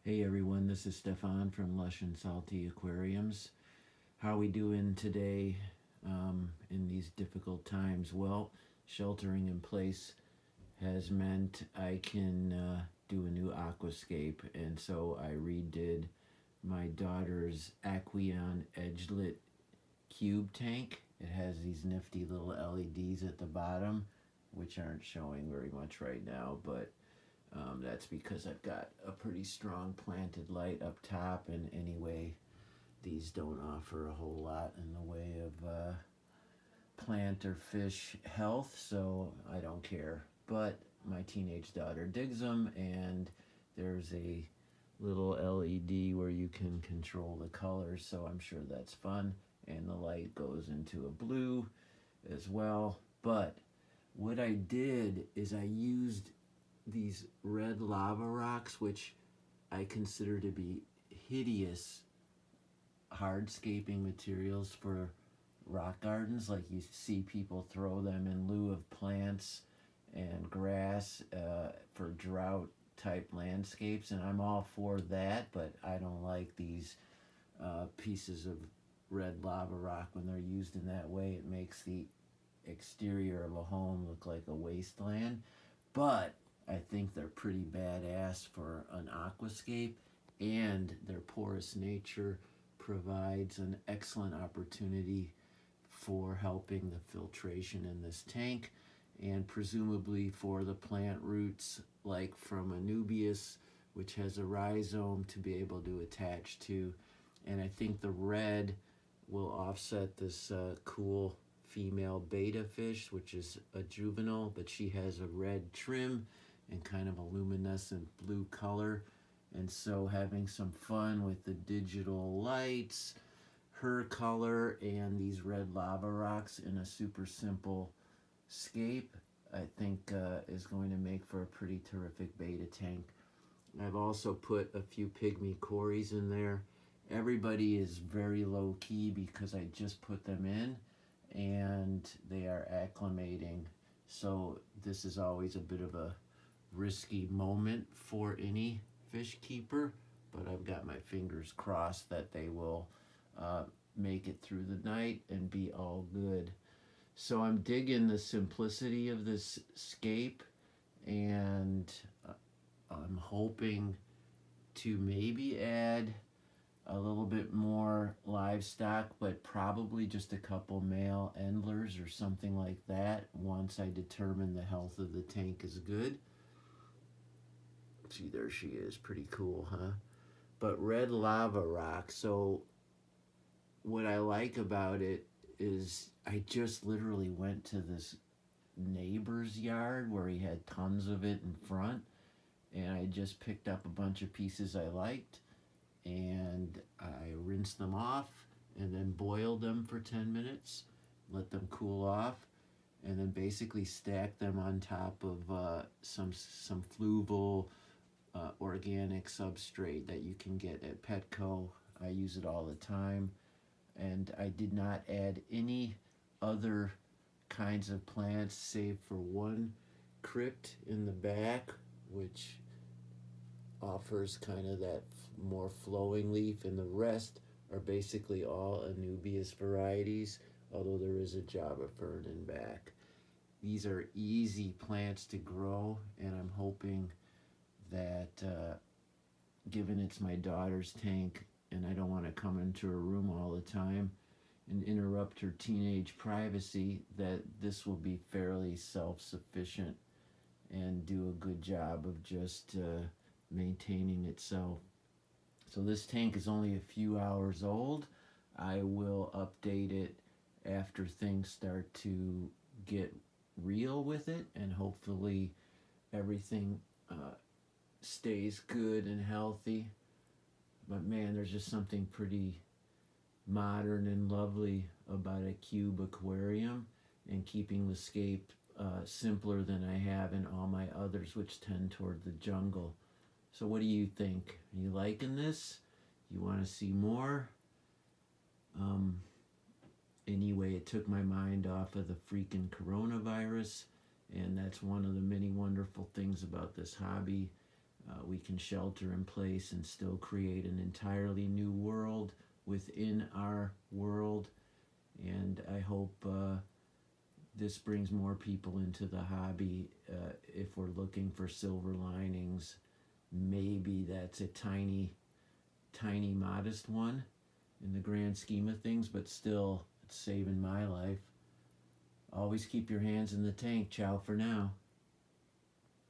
Hey everyone, this is Stefan from Lush and Salty Aquariums. How are we doing today in these difficult times? Well, sheltering in place has meant I can do a new aquascape, and so I redid my daughter's Aqueon Edgelit Cube tank. It has these nifty little LEDs at the bottom, which aren't showing very much right now, but that's because I've got a pretty strong planted light up top, and anyway, these don't offer a whole lot in the way of plant or fish health, so I don't care. But my teenage daughter digs them, and there's a little LED where you can control the colors, so I'm sure that's fun. And the light goes into a blue as well. But what I did is I used these red lava rocks, which I consider to be hideous hardscaping materials for rock gardens. Like you see people throw them in lieu of plants and grass for drought type landscapes, and I'm all for that, but I don't like these pieces of red lava rock when they're used in that way. It makes the exterior of a home look like a wasteland. But I think they're pretty badass for an aquascape, and their porous nature provides an excellent opportunity for helping the filtration in this tank, and presumably for the plant roots like from Anubias, which has a rhizome to be able to attach to. And I think the red will offset this cool female betta fish, which is a juvenile, but she has a red trim and kind of a luminescent blue color. And so having some fun with the digital lights, her color, and these red lava rocks in a super simple scape, I think is going to make for a pretty terrific betta tank. I've also put a few pygmy cories in there. Everybody is very low key because I just put them in and they are acclimating. So this is always a bit of a risky moment for any fish keeper, but I've got my fingers crossed that they will make it through the night and be all good. So I'm digging the simplicity of this scape, and I'm hoping to maybe add a little bit more livestock, but probably just a couple male endlers or something like that once I determine the health of the tank is good. See, there she is. Pretty cool, huh? But red lava rock. So what I like about it is I just literally went to this neighbor's yard where he had tons of it in front, and I just picked up a bunch of pieces I liked, and I rinsed them off and then boiled them for 10 minutes, let them cool off, and then basically stacked them on top of some fluval organic substrate that you can get at Petco. I use it all the time, and I did not add any other kinds of plants save for one crypt in the back, which offers kind of that more flowing leaf, and the rest are basically all Anubias varieties, although there is a Java fern in back. These are easy plants to grow, and I'm hoping that given it's my daughter's tank and I don't want to come into her room all the time and interrupt her teenage privacy, that this will be fairly self-sufficient and do a good job of just maintaining itself. So this tank is only a few hours old. I will update it after things start to get real with it, and hopefully everything stays good and healthy. But man, there's just something pretty modern and lovely about a cube aquarium, and keeping the scape simpler than I have in all my others, which tend toward the jungle. So what do you think? Are you liking this? You want to see more? Anyway, it took my mind off of the freaking coronavirus, and that's one of the many wonderful things about this hobby. we can shelter in place and still create an entirely new world within our world. And I hope this brings more people into the hobby. If we're looking for silver linings, maybe that's a tiny, modest one in the grand scheme of things, but still, it's saving my life. Always keep your hands in the tank. Ciao for now.